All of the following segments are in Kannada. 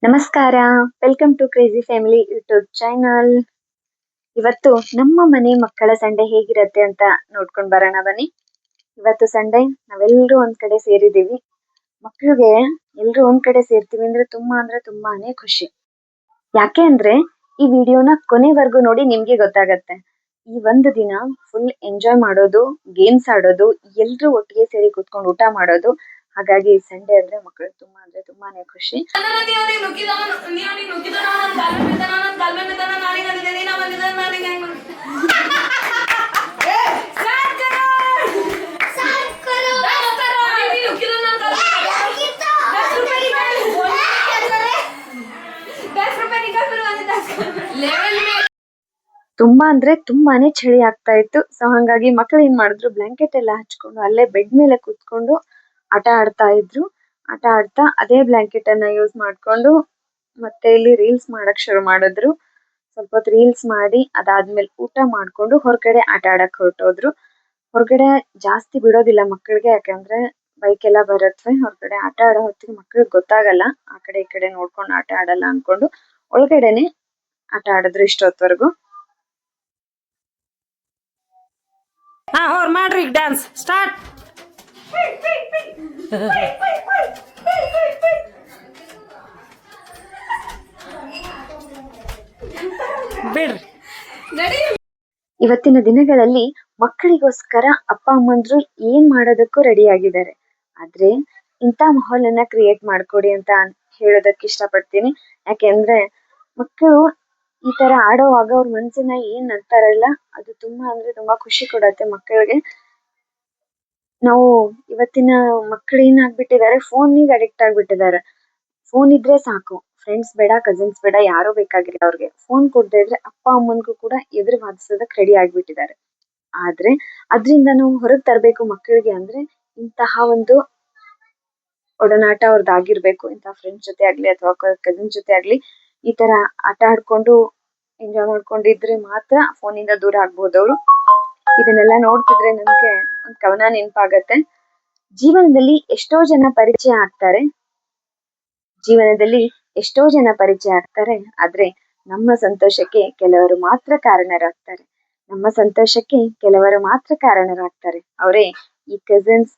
ನಮಸ್ಕಾರ, welcome to crazy family YouTube channel. ಇವತ್ತು ನಮ್ಮ ಮನೆ ಮಕ್ಕಳ ಸಂಡೆ ಹೇಗಿರುತ್ತೆ ಅಂತ ನೋಡ್ಕೊಂಡು ಬರೋಣ ಬನ್ನಿ. ಇವತ್ತು ಸಂಡೆ ನಾವೆಲ್ಲರೂ ಒಂದ್ ಕಡೆ ಸೇರಿದೀವಿ. ಮಕ್ಳಿಗೆ ಎಲ್ರು ಒಂದ್ ಕಡೆ ಸೇರ್ತೀವಿ ಅಂದ್ರೆ ತುಂಬಾನೇ ಖುಷಿ. ಯಾಕೆ ಅಂದ್ರೆ ಈ ವಿಡಿಯೋನ ಕೊನೆವರೆಗೂ ನೋಡಿ ನಿಮ್ಗೆ ಗೊತ್ತಾಗತ್ತೆ. ಈ ಒಂದು ದಿನ ಫುಲ್ ಎಂಜಾಯ್ ಮಾಡೋದು, ಗೇಮ್ಸ್ ಆಡೋದು, ಎಲ್ರು ಒಟ್ಟಿಗೆ ಸೇರಿ ಕುತ್ಕೊಂಡು ಊಟ ಮಾಡೋದು. ಹಾಗಾಗಿ ಸಂಡೆ ಅಂದ್ರೆ ಮಕ್ಕಳಿಗೆ ತುಂಬಾನೇ ಖುಷಿ. ತುಂಬಾನೇ ಚಳಿ ಆಗ್ತಾ ಇತ್ತು. ಸೊ ಹಂಗಾಗಿ ಮಕ್ಳು ಏನ್ ಮಾಡಿದ್ರು, ಬ್ಲಾಂಕೆಟ್ ಎಲ್ಲ ಹಚ್ಕೊಂಡು ಅಲ್ಲೇ ಬೆಡ್ ಮೇಲೆ ಕೂತ್ಕೊಂಡು ಆಟ ಆಡ್ತಾ ಇದ್ರು. ಆಟ ಆಡ್ತಾ ಅದೇ ಬ್ಲಾಂಕೆಟ್ ಅನ್ನ ಯೂಸ್ ಮಾಡ್ಕೊಂಡು ಮತ್ತೆ ಇಲ್ಲಿ ರೀಲ್ಸ್ ಮಾಡಕ್ ಶುರು ಮಾಡಿದ್ರು. ಸ್ವಲ್ಪ ಹೊತ್ತು ರೀಲ್ಸ್ ಮಾಡಿ ಅದಾದ್ಮೇಲೆ ಊಟ ಮಾಡ್ಕೊಂಡು ಹೊರಗಡೆ ಆಟ ಆಡಕ್ ಹೊರಟೋದ್ರು. ಹೊರಗಡೆ ಜಾಸ್ತಿ ಬಿಡೋದಿಲ್ಲ ಮಕ್ಕಳಿಗೆ, ಯಾಕಂದ್ರೆ ಬೈಕ್ ಎಲ್ಲ ಬರತ್ವೆ. ಹೊರಗಡೆ ಆಟ ಆಡೋ ಹೊತ್ತಿಗೆ ಮಕ್ಳಿಗೆ ಗೊತ್ತಾಗಲ್ಲ, ಆ ಕಡೆ ಈ ಕಡೆ ನೋಡ್ಕೊಂಡು ಆಟ ಆಡಲ್ಲ ಅನ್ಕೊಂಡು ಒಳಗಡೆನೆ ಆಟ ಆಡಿದ್ರು ಇಷ್ಟೊತ್ವರೆಗೂ. ಮಾಡ್ರಿ ಡ್ಯಾನ್ಸ್ ಸ್ಟಾರ್ಟ್. ಇವತ್ತಿನ ದಿನಗಳಲ್ಲಿ ಮಕ್ಕಳಿಗೋಸ್ಕರ ಅಪ್ಪ ಅಮ್ಮಂದ್ರು ಏನ್ ಮಾಡೋದಕ್ಕೂ ರೆಡಿ ಆಗಿದ್ದಾರೆ. ಆದ್ರೆ ಇಂಥ ಮಾಹೋಲನ್ನ ಕ್ರಿಯೇಟ್ ಮಾಡ್ಕೊಡಿ ಅಂತ ಹೇಳೋದಕ್ಕೆ ಇಷ್ಟಪಡ್ತೀನಿ. ಯಾಕೆಂದ್ರೆ ಮಕ್ಕಳು ಈ ತರ ಆಡೋವಾಗ ಅವ್ರ ಮನ್ಸನ್ನ ಏನ್ ಅಂತಾರಲ್ಲ, ಅದು ತುಂಬಾ ಖುಷಿ ಕೊಡತ್ತೆ ಮಕ್ಕಳಿಗೆ. ನಾವು ಇವತ್ತಿನ ಮಕ್ಕಳು ಏನಾಗ್ಬಿಟ್ಟಿದ್ದಾರೆ, ಫೋನಿಗೆ ಅಡಿಕ್ಟ್ ಆಗ್ಬಿಟ್ಟಿದ್ದಾರೆ. ಫೋನ್ ಇದ್ರೆ ಸಾಕು, ಫ್ರೆಂಡ್ಸ್ ಬೇಡ, ಕಸಿನ್ಸ್ ಬೇಡ, ಯಾರೋ ಬೇಕಾಗಿಲ್ಲ ಅವ್ರಿಗೆ. ಫೋನ್ ಕೊಡದೇ ಇದ್ರೆ ಅಪ್ಪ ಅಮ್ಮನ್ಗೂ ಕೂಡ ಎದುರು ವಾದಿಸೋದಕ್ಕೆ ರೆಡಿ ಆಗ್ಬಿಟ್ಟಿದ್ದಾರೆ. ಆದ್ರೆ ಅದ್ರಿಂದ ನಾವು ಹೊರಗೆ ತರಬೇಕು ಮಕ್ಕಳಿಗೆ ಅಂದ್ರೆ ಇಂತಹ ಒಂದು ಒಡನಾಟ ಅವ್ರದ್ದಾಗಿರ್ಬೇಕು. ಇಂತಹ ಫ್ರೆಂಡ್ಸ್ ಜೊತೆ ಆಗ್ಲಿ ಅಥವಾ ಕಸಿನ್ಸ್ ಜೊತೆ ಆಗ್ಲಿ ಈ ತರ ಆಟ ಆಡ್ಕೊಂಡು ಎಂಜಾಯ್ ಮಾಡ್ಕೊಂಡಿದ್ರೆ ಮಾತ್ರ ಫೋನಿಂದ ದೂರ ಆಗ್ಬೋದು ಅವರು. ಇದನ್ನೆಲ್ಲ ನೋಡ್ತಿದ್ರೆ ನನ್ಗೆ ಒಂದ್ ಕವನ ನೆನಪಾಗತ್ತೆ. ಜೀವನದಲ್ಲಿ ಎಷ್ಟೋ ಜನ ಪರಿಚಯ ಆಗ್ತಾರೆ, ಆದ್ರೆ ನಮ್ಮ ಸಂತೋಷಕ್ಕೆ ಕೆಲವರು ಮಾತ್ರ ಕಾರಣರಾಗ್ತಾರೆ. ಅವರೇ ಈ ಕಸಿನ್ಸ್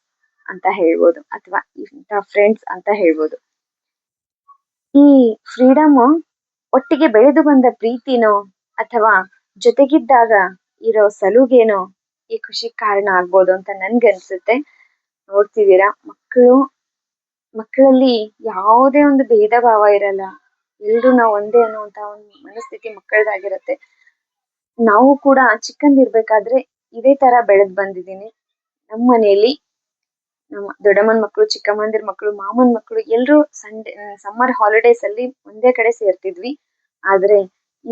ಅಂತ ಹೇಳ್ಬೋದು ಅಥವಾ ಇಂಥ ಫ್ರೆಂಡ್ಸ್ ಅಂತ ಹೇಳ್ಬೋದು. ಈ ಫ್ರೀಡಮ್ ಒಟ್ಟಿಗೆ ಬೆಳೆದು ಬಂದ ಪ್ರೀತಿನೋ ಅಥವಾ ಜೊತೆಗಿದ್ದಾಗ ಇರೋ ಸಲುಗೇನೋ ಈ ಖುಷಿ ಕಾರಣ ಆಗ್ಬೋದು ಅಂತ ನನ್ಗನ್ಸುತ್ತೆ. ನೋಡ್ತಿದ್ದೀರಾ, ಮಕ್ಕಳಲ್ಲಿ ಯಾವುದೇ ಒಂದು ಭೇದ ಭಾವ ಇರಲ್ಲ. ಎಲ್ರು ನಾವು ಒಂದೇ ಅನ್ನುವಂತ ಒಂದು ಮನಸ್ಥಿತಿ ಮಕ್ಕಳದಾಗಿರತ್ತೆ. ನಾವು ಕೂಡ ಚಿಕ್ಕಂದಿರ್ಬೇಕಾದ್ರೆ ಇದೇ ತರ ಬೆಳೆದ್ ಬಂದಿದ್ದೀನಿ. ನಮ್ಮ ಮನೆಯಲ್ಲಿ ನಮ್ಮ ದೊಡ್ಡಮ್ಮನ ಮಕ್ಕಳು, ಚಿಕ್ಕಮ್ಮಂದಿರ ಮಕ್ಕಳು, ಮಾಮನ ಮಕ್ಕಳು ಎಲ್ರು ಸಮ್ಮರ್ ಹಾಲಿಡೇಸ್ ಅಲ್ಲಿ ಒಂದೇ ಕಡೆ ಸೇರ್ತಿದ್ವಿ. ಆದ್ರೆ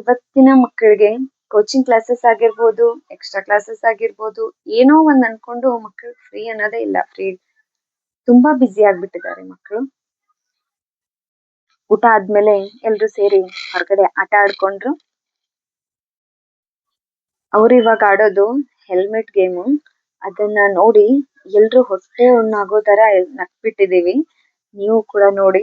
ಇವತ್ತಿನ ಮಕ್ಕಳಿಗೆ ಕೋಚಿಂಗ್ ಕ್ಲಾಸಸ್ ಆಗಿರ್ಬೋದು, ಎಕ್ಸ್ಟ್ರಾ ಕ್ಲಾಸಸ್ ಆಗಿರ್ಬೋದು, ಏನೋ ಒಂದ್ ಅನ್ಕೊಂಡು ಮಕ್ಕಳು ಫ್ರೀ ಅನ್ನೋದೇ ಇಲ್ಲ. ತುಂಬಾ ಬ್ಯುಸಿ ಆಗ್ಬಿಟ್ಟಿದ್ದಾರೆ ಮಕ್ಕಳು. ಊಟ ಆದ್ಮೇಲೆ ಎಲ್ರು ಸೇರಿ ಹೊರಗಡೆ ಆಟ ಆಡ್ಕೊಂಡ್ರು. ಅವ್ರು ಇವಾಗ ಆಡೋದು ಹೆಲ್ಮೆಟ್ ಗೇಮು. ಅದನ್ನ ನೋಡಿ ಎಲ್ರು ಹೊಟ್ಟೆ ಹುಣ್ಣಾಗೋ ತರ ನಕ್ಬಿಟ್ಟಿದೀವಿ. ನೀವು ಕೂಡ ನೋಡಿ.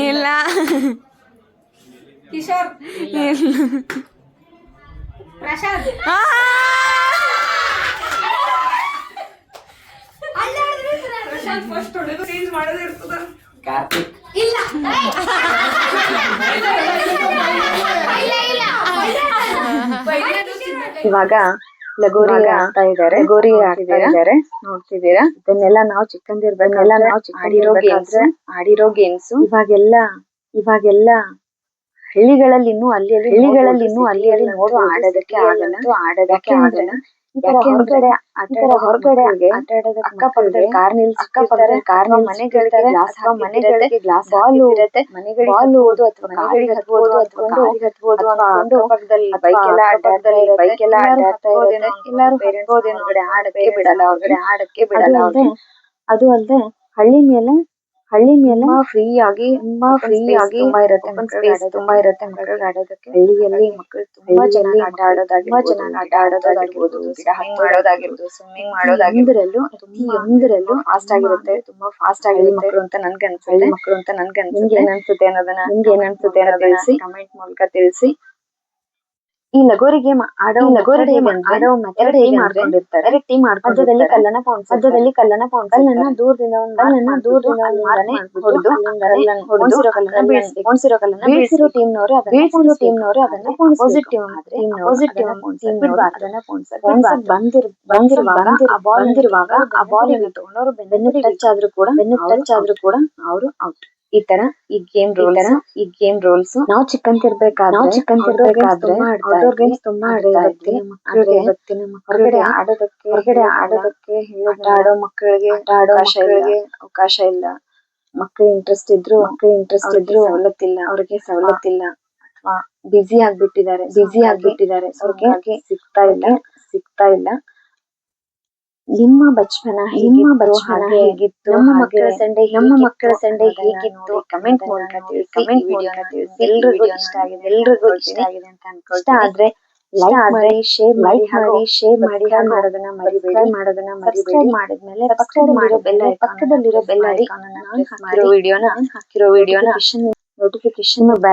ಇಲ್ಲ ಕಿಶೋರ್ ಪ್ರಸಾದ್ ಫಸ್ಟ್ ಹೊಡೆದು ಚೇಂಜ್ ಮಾಡೋದೇ ಇರ್ತದ. ಕಾರ್ತಿಕ್ ಇಲ್ಲ ಇವಾಗ ಲಗೋರಿ ಆಗ್ತಾ ಇದಾರೆ ನೋಡ್ತಿದ್ದೀರಾ. ಇದನ್ನೆಲ್ಲ ನಾವು ಚಿಕ್ಕಂದಿರ್ಬೇಕಾದ್ರೆ ಆಡಿರೋ ಗೇಮ್ಸ್. ಇವಾಗೆಲ್ಲ ಹಳ್ಳಿಗಳಲ್ಲಿ ಇನ್ನೂ ಅಲ್ಲಿ ನೋಡುವ ಆಡೋದಕ್ಕೆ ಆಗಲ್ಲ. ಈ ತರ ಹೊರಗಡೆ ಆಟ ಆಡೋದಕ್ಕೆ ಅಕ್ಕಪಕ್ಕದಲ್ಲಿ ಕಾರ್ ನಿಲ್ಸಿರ್ತಾರೆ, ಮನೆಗಳಿಗೆ ಗ್ಲಾಸ್ ಹಾಕಿರುತ್ತೆ, ಬಾಲ್ ಓದು ಅಥವಾ ಮನೆಗಳಿಗೆ ಹತ್ಬೋದು ಅನ್ಕೊಂಡು ಪಕ್ಕದಲ್ಲಿ ಬೈಕ್ ಎಲ್ಲ ಆಡ್ತಾ ಇರುತ್ತೆ. ಎಲ್ಲರೂ ಹೊರಗಡೆ ಆಡಕ್ಕೆ ಬಿಡಲ್ಲ. ಅದು ಅಲ್ಲದೆ ಹಳ್ಳಿ ಮೇಲೆ ಹಳ್ಳಿ ಮೇಲೆ ಫ್ರೀ ಆಗಿ ತುಂಬಾ ಇರುತ್ತೆ ಮಕ್ಕಳಿಗೆ ಆಡೋದಕ್ಕೆ. ಹಳ್ಳಿಯಲ್ಲಿ ಮಕ್ಕಳು ತುಂಬಾ ಚೆನ್ನಾಗಿ ಆಟ ಆಡೋದಾಗಿರ್ಬೋದು, ಗಿಡ ಹತ್ತೋದಾಗಿರ್ಬೋದು, ಗಿಡ ಹತ್ತೋದಾಗಿರ್ಬೋದು, ಸ್ವಿಮ್ಮಿಂಗ್ ಪ್ರತಿಯೊಂದರಲ್ಲೂ ಫಾಸ್ಟ್ ಆಗಿರುತ್ತೆ, ತುಂಬಾ ಫಾಸ್ಟ್ ಆಗಿರುತ್ತೆ ಮಕ್ಕಳು ಅಂತ ನನ್ಗೆ ಹಳ್ಳಿ ಅನ್ಸುತ್ತೆ. ಮಕ್ಕಳು ಅಂತ ನನ್ಗೆ ನಿಮ್ಗೆ ಅನ್ಸುತ್ತೆ. ನಿಮ್ಗೆ ಏನ್ ಅನ್ಸುತ್ತೆ ಅನ್ನೋದನ್ನ ತಿಳಿಸಿ. ಕಮೆಂಟ್ ಮೂಲಕ ತಿಳಿಸಿ. ಈ ಲಗೋರಿ ಗೇಮ್ ಆಡೋ ಎರಡು ಟೀಮ್ ಮಾಡ್ಕೊಂಡಿರ್ತಾರೆ. ಮಧ್ಯದಲ್ಲಿ ಕಲ್ಲನ್ನ ಮಧ್ಯದಲ್ಲಿ ಕಲ್ಲನ್ನ ಕಲ್ಲನ್ನ ದೂರದಿಂದ ಅಲ್ಲಿಂದಾನೆ ಹೊಡೆದು ಹೊಡ್ಸಿರೋ ಕಲ್ಲನ್ನ ಬೀಳ್ಸಿರೋ ಟೀಮ್ನವರು ಅದನ್ನ ಅಪೋಸಿಟ್ ಪೋಣಿಸ್ಬೇಕು. ಟೀಮ್ ಅದನ್ನ ಪೋಣಿಸಕ್ ಬಂದಿರುವಾಗ ಆ ಬಾಲ್ ಅನ್ನ ತಗೊಂಡವರು ಬೆನ್ನು ಟಚ್ ಆದ್ರೂ ಕೂಡ ಅವರು ಔಟ್. ಈ ತರ ಈ ಗೇಮ್ ರೂಲ್ಸ್ ನಾವು ಚಿಕ್ಕಂತಿರ್ಬೇಕಾದ್ರೆ ಔಟ್ಡೋರ್ ಗೇಮ್ಸ್ ತುಂಬಾ ಆಡ್ತಾ ಇದ್ವಿ. ಆದ್ರೆ ಇವತ್ತಿನ ಮಕ್ಕಳಿಗೆ ಹೊರಗಡೆ ಆಡೋದಕ್ಕೆ ಆಟ ಆಡೋ ಮಕ್ಕಳಿಗೆ ಅವಕಾಶ ಇಲ್ಲ. ಮಕ್ಕಳು ಇಂಟ್ರೆಸ್ಟ್ ಇದ್ರು ಅವ್ರಿಗೆ ಸವಲತ್ತಿಲ್ಲ ಅಥವಾ ಬ್ಯುಸಿ ಆಗ್ಬಿಟ್ಟಿದ್ದಾರೆ. ಅವ್ರಿಗೆ ಸಿಗ್ತಾ ಇಲ್ಲ. ನಿಮ್ಮ ಬಚಪನ ಹೇಗಿತ್ತು? ನಮ್ಮ ಮಕ್ಕಳ ಸಂಡೆ ಹೇಗಿತ್ತು? ಕಮೆಂಟ್ ಮೂಲಕ ತಿಳಿಸಿ. ಎಲ್ರಿಗೂ ಇಷ್ಟ ಆಗಿದೆ ಅಂತ ಅನ್ಕೊಳ್ತೀನಿ. ಇಷ್ಟ ಆದ್ರೆ ಲೈಕ್ ಮಾಡಿ, ಶೇರ್ ಮಾಡಿ, ಸಬ್ಸ್ಕ್ರೈಬ್ ಮಾಡೋದನ್ನ ಮರಿಬೇಡಿ. ಸಬ್ಸ್ಕ್ರೈಬ್ ಮಾಡಿದ್ಮೇಲೆ ಪಕ್ಕದಲ್ಲಿರೋ ಬೆಲ್ ಐಕಾನ್ ಅನ್ನ ಪ್ರೆಸ್ ಮಾಡಿ. ಹಾಕಿರೋ ವಿಡಿಯೋನ ನೋಟಿಫಿಕೇಶನ್ ನಿಮಗೆ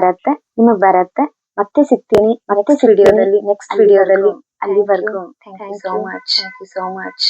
ಬರುತ್ತೆ. ಮತ್ತೆ ಸಿಗ್ತೀನಿ ನೆಕ್ಸ್ಟ್ ವಿಡಿಯೋದಲ್ಲಿ. ಅಲ್ಲಿವರೆಗೂ ಥ್ಯಾಂಕ್ ಯು ಸೋ ಮಚ್.